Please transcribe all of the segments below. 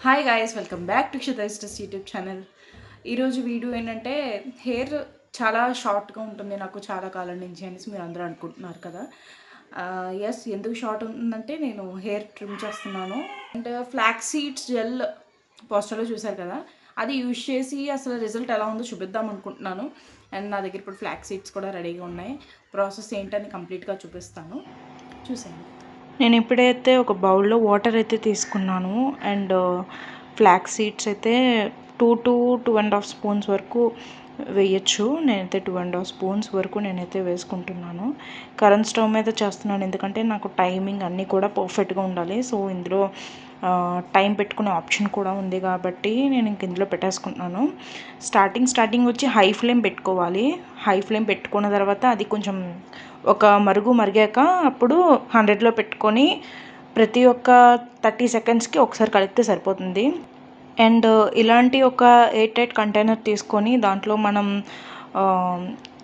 Hi guys, welcome back to క్షితైస్టస్ YouTube channel. ఈరోజు video ఏంటంటే హెయిర్ చాలా షార్ట్గా ఉంటుంది నాకు చాలా కాలం నుంచి అనేసి మీరు అందరూ అనుకుంటున్నారు కదా. ఎస్, ఎందుకు షార్ట్ ఉంటుందంటే నేను హెయిర్ ట్రిమ్ చేస్తున్నాను. అండ్ ఫ్లాక్స్ సీడ్స్ జెల్ పోస్టర్లో చూశారు కదా, అది యూజ్ చేసి అసలు రిజల్ట్ ఎలా ఉందో చూపిద్దాం అనుకుంటున్నాను. అండ్ నా దగ్గర ఇప్పుడు ఫ్లాక్స్ సీడ్స్ కూడా రెడీగా ఉన్నాయి. ప్రాసెస్ ఏంటని కంప్లీట్గా చూపిస్తాను, చూసేయండి. నేను ఇప్పుడైతే ఒక బౌల్లో వాటర్ అయితే తీసుకున్నాను అండ్ ఫ్లాక్స్ సీడ్స్ అయితే 2 to 2.5 స్పూన్స్ వరకు వేయచ్చు. నేనైతే 2.5 స్పూన్స్ వరకు నేనైతే వేసుకుంటున్నాను. కరెంట్ స్టవ్ మీద చేస్తున్నాను ఎందుకంటే నాకు టైమింగ్ అన్నీ కూడా పర్ఫెక్ట్గా ఉండాలి. సో ఇందులో టైం పెట్టుకునే ఆప్షన్ కూడా ఉంది కాబట్టి నేను ఇంక ఇందులో పెట్టేసుకుంటున్నాను. స్టార్టింగ్ వచ్చి హై ఫ్లేమ్ పెట్టుకోవాలి. హై ఫ్లేమ్ పెట్టుకున్న తర్వాత అది కొంచెం ఒక మరిగాక అప్పుడు 100లో పెట్టుకొని ప్రతి ఒక్క 30 సెకండ్స్కి ఒకసారి కలిపితే సరిపోతుంది. అండ్ ఇలాంటి ఒక ఎయిర్ టైట్ కంటైనర్ తీసుకొని దాంట్లో మనం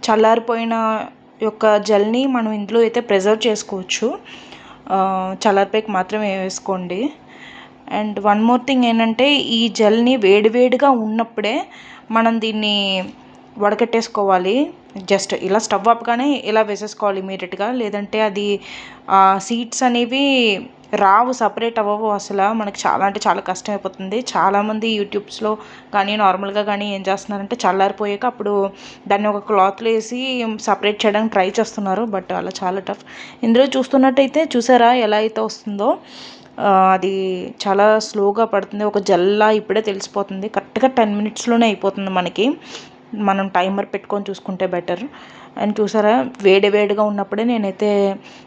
చల్లారిపోయిన యొక్క జెల్ని మనం ఇందులో అయితే ప్రిజర్వ్ చేసుకోవచ్చు. చల్లారిపోయికి మాత్రమే వేసుకోండి. అండ్ వన్ మోర్ థింగ్ ఏంటంటే ఈ జెల్ని వేడివేడిగా ఉన్నప్పుడే మనం దీన్ని వడకట్టేసుకోవాలి. జస్ట్ ఇలా స్టవ్ ఆపగానే ఇలా వేసేసుకోవాలి ఇమీడియట్గా, లేదంటే అది సీడ్స్ అనేవి రావు, సపరేట్ అవ్వవు. అసలు మనకి చాలా అంటే చాలా కష్టం అయిపోతుంది. చాలామంది యూట్యూబ్స్లో కానీ నార్మల్గా కానీ ఏం చేస్తున్నారంటే చల్లారిపోయాక అప్పుడు దాన్ని ఒక క్లాత్లో వేసి సపరేట్ చేయడానికి ట్రై చేస్తున్నారు. బట్ అలా చాలా టఫ్. ఇందులో చూస్తున్నట్టయితే చూసారా ఎలా అయితే వస్తుందో, అది చాలా స్లోగా పడుతుంది. ఒక జల్లా ఇప్పుడే తెలిసిపోతుంది. కరెక్ట్గా 10 మినిట్స్లోనే అయిపోతుంది మనకి. మనం టైమర్ పెట్టుకొని చూసుకుంటే బెటర్. అండ్ చూసారా వేడిగా ఉన్నప్పుడే నేనైతే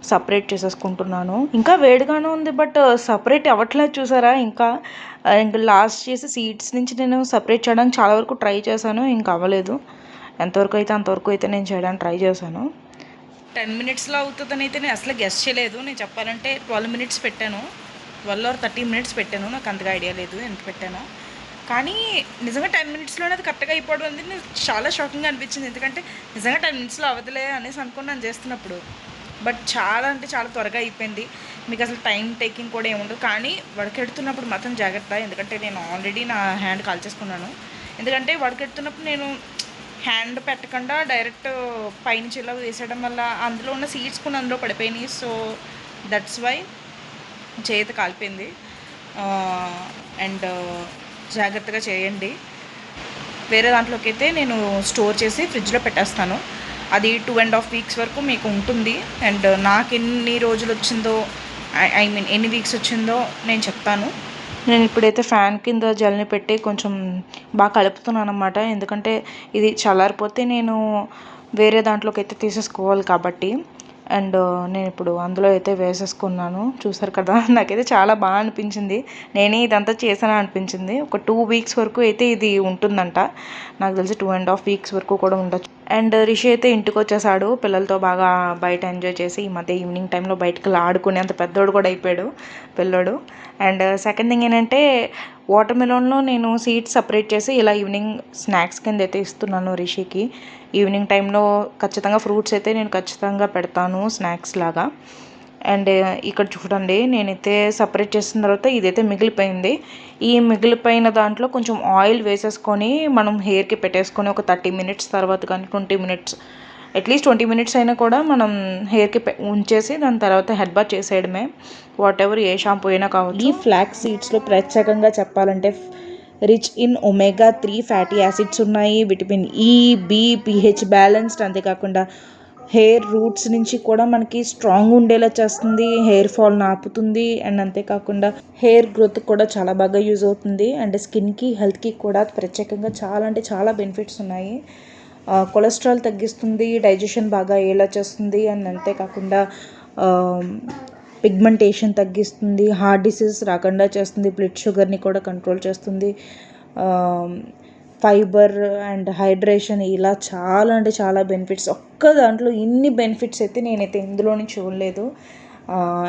సపరేట్ చేసేసుకుంటున్నాను. ఇంకా వేడిగానే ఉంది బట్ సపరేట్ అవ్వట్లేదు చూసారా. ఇంకా లాస్ట్ చేసి సీడ్స్ నుంచి నేను సపరేట్ చేయడానికి చాలా వరకు ట్రై చేశాను, ఇంకా అవ్వలేదు. ఎంతవరకు అయితే అంతవరకు అయితే నేను చేయడానికి ట్రై చేశాను. 10 మినిట్స్లో అవుతుందని అయితే నేను అసలు గెస్ చేయలేదు. నేను చెప్పాలంటే 12 మినిట్స్ పెట్టాను, 12 or 13 మినిట్స్ పెట్టాను. నాకు అంతగా ఐడియా లేదు ఎంత పెట్టానో. కానీ నిజంగా 10 మినిట్స్లోనే అది కరెక్ట్గా అయిపోవడం అనేది నాకు చాలా షాకింగ్గా అనిపించింది. ఎందుకంటే నిజంగా 10 మినిట్స్లో అవ్వదులే అనేసి అనుకున్నాను చేస్తున్నప్పుడు. బట్ చాలా అంటే చాలా త్వరగా అయిపోయింది. మీకు అసలు టైం టేకింగ్ కూడా ఏముండదు. కానీ వడకెడుతున్నప్పుడు మాత్రం జాగ్రత్త, ఎందుకంటే నేను ఆల్రెడీ నా హ్యాండ్ కాల్ చేసుకున్నాను. ఎందుకంటే వడకెడుతున్నప్పుడు నేను హ్యాండ్ పెట్టకుండా డైరెక్ట్ పైనుంచి ఇలా వేసేయడం వల్ల అందులో ఉన్న సీడ్స్ కూడా అందులో పడిపోయినాయి. సో దట్స్ వై చేతి కాలిపోయింది. అండ్ జాగ్రత్తగా చేయండి. వేరే దాంట్లోకి అయితే నేను స్టోర్ చేసి ఫ్రిడ్జ్లో పెట్టేస్తాను. అది 2.5 వీక్స్ వరకు మీకు ఉంటుంది. అండ్ నాకు ఎన్ని రోజులు వచ్చిందో, ఐ మీన్ ఎన్ని వీక్స్ వచ్చిందో నేను చెప్తాను. నేను ఇప్పుడైతే ఫ్యాన్ కింద జల్ని పెట్టి కొంచెం బాగా కలుపుతున్నాను అన్నమాట. ఎందుకంటే ఇది చల్లారిపోతే నేను వేరే దాంట్లోకి అయితే తీసేసుకోవాలి కాబట్టి. అండ్ నేను ఇప్పుడు అందులో అయితే వేసేసుకున్నాను. చూసారు కదా, నాకైతే చాలా బాగా అనిపించింది. నేనే ఇదంతా చేశాను అనిపించింది. ఒక 2 వీక్స్ వరకు అయితే ఇది ఉంటుందంట. నాకు తెలిసి 2.5 వీక్స్ వరకు కూడా ఉండొచ్చు. అండ్ రిషి అయితే ఇంటికి వచ్చేసాడు. పిల్లలతో బాగా బయట ఎంజాయ్ చేసి ఈ మధ్య ఈవినింగ్ టైంలో బయటకు ఆడుకునేంత పెద్దోడు కూడా అయిపోయాడు పిల్లోడు. అండ్ సెకండ్ థింగ్ ఏంటంటే వాటర్ మెలోన్లో నేను సీడ్స్ సపరేట్ చేసి ఇలా ఈవినింగ్ స్నాక్స్ కింద అయితే ఇస్తున్నాను రిషికి. ఈవినింగ్ టైంలో ఖచ్చితంగా ఫ్రూట్స్ అయితే నేను ఖచ్చితంగా పెడతాను స్నాక్స్ లాగా. అండ్ ఇక్కడ చూడండి, నేనైతే సపరేట్ చేసిన తర్వాత ఇదైతే మిగిలిపోయింది. ఈ మిగిలిపోయిన దాంట్లో కొంచెం ఆయిల్ వేసేసుకొని మనం హెయిర్కి పెట్టేసుకొని ఒక 30 మినిట్స్ తర్వాత కానీ 20 మినిట్స్, అట్లీస్ట్ 20 మినిట్స్ అయినా కూడా మనం హెయిర్కి ఉంచేసి దాని తర్వాత హెడ్ బాత్ చేసేయడమే. వాట్ ఎవర్ ఏ షాంపూ అయినా కావచ్చు. ఈ ఫ్లాక్స్ సీడ్స్లో ప్రత్యేకంగా చెప్పాలంటే rich in omega 3 fatty acids ఉన్నాయి. Vitamin E, B, pH balanced. అంతేకాకుండా హెయిర్ రూట్స్ నుంచి కూడా మనకి స్ట్రాంగ్ ఉండేలా చేస్తుంది, హెయిర్ ఫాల్ని ఆపుతుంది. అండ్ అంతేకాకుండా హెయిర్ గ్రోత్ కూడా చాలా బాగా యూజ్ అవుతుంది. అండ్ స్కిన్కి హెల్త్కి కూడా ప్రత్యేకంగా చాలా అంటే చాలా బెనిఫిట్స్ ఉన్నాయి. కొలెస్ట్రాల్ తగ్గిస్తుంది, డైజెషన్ బాగా అయ్యేలా చేస్తుంది. అండ్ అంతేకాకుండా పిగ్మెంటేషన్ తగ్గిస్తుంది, హార్ట్ డిసీజ్ రాకుండా చేస్తుంది, బ్లడ్ షుగర్ని కూడా కంట్రోల్ చేస్తుంది, ఫైబర్ అండ్ హైడ్రేషన్, ఇలా చాలా అంటే చాలా బెనిఫిట్స్. ఒక్క దాంట్లో ఇన్ని బెనిఫిట్స్ అయితే నేనైతే ఇందులోని చూడలేదు.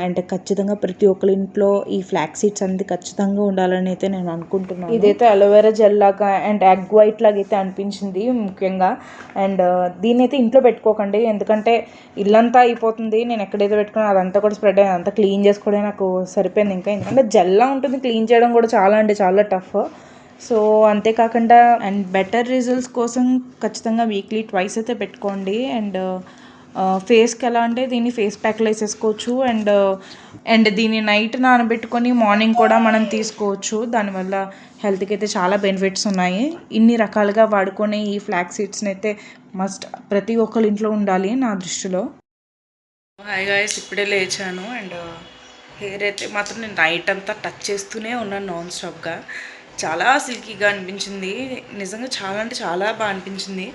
అండ్ ఖచ్చితంగా ప్రతి ఒక్కరి ఇంట్లో ఈ ఫ్లాక్స్ సీడ్స్ అనేది ఖచ్చితంగా ఉండాలని అయితే నేను అనుకుంటున్నాను. ఇదైతే అలోవెరా జెల్ లాగా అండ్ ఎగ్ వైట్ లాగా అయితే అనిపించింది ముఖ్యంగా. అండ్ దీన్ని అయితే ఇంట్లో పెట్టుకోకండి, ఎందుకంటే ఇల్లంతా అయిపోతుంది. నేను ఎక్కడైతే పెట్టుకున్నా అదంతా కూడా స్ప్రెడ్ అయ్యి అంతా క్లీన్ చేసుకోవడం నాకు సరిపోయింది. ఇంకా ఎందుకంటే జెల్లా ఉంటుంది, క్లీన్ చేయడం కూడా చాలా టఫ్. సో అంతేకాకుండా అండ్ బెటర్ రిజల్ట్స్ కోసం ఖచ్చితంగా వీక్లీ ట్వైస్ అయితే పెట్టుకోండి. అండ్ ఫేస్కి ఎలా అంటే దీన్ని ఫేస్ ప్యాక్లో వేసేసుకోవచ్చు. అండ్ దీన్ని నైట్ నానబెట్టుకొని మార్నింగ్ కూడా మనం తీసుకోవచ్చు. దానివల్ల హెల్త్కి అయితే చాలా బెనిఫిట్స్ ఉన్నాయి. ఇన్ని రకాలుగా వాడుకొని ఈ ఫ్లాక్స్ సీడ్స్ని అయితే మస్ట్ ప్రతి ఒక్కరి ఇంట్లో ఉండాలి నా దృష్టిలో. హాయ్ గాయ్స్, ఇప్పుడే లేచాను. అండ్ హెయిర్ అయితే మాత్రం నేను నైట్ అంతా టచ్ చేస్తూనే ఉన్నాను నాన్ స్టాప్గా. చాలా సిల్కీగా అనిపించింది, నిజంగా చాలా అంటే చాలా బాగా అనిపించింది.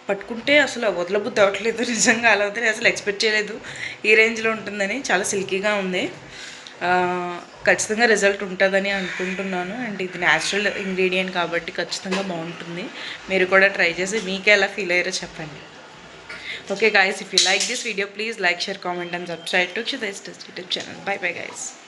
పట్టుకుంటే అసలు వదలబుద్ధి అవ్వట్లేదు, నిజంగా అలా అవుతుంది. అసలు ఎక్స్పెక్ట్ చేయలేదు ఈ రేంజ్లో ఉంటుందని. చాలా సిల్కీగా ఉంది, ఖచ్చితంగా రిజల్ట్ ఉంటుందని అనుకుంటున్నాను. అండ్ ఇది న్యాచురల్ ఇంగ్రీడియంట్ కాబట్టి ఖచ్చితంగా బాగుంటుంది. మీరు కూడా ట్రై చేసి మీకే ఎలా ఫీల్ అయ్యారో చెప్పండి. Okay guys, if you like this video, please like, share, comment and subscribe to Akshita's YouTube channel. Bye bye guys.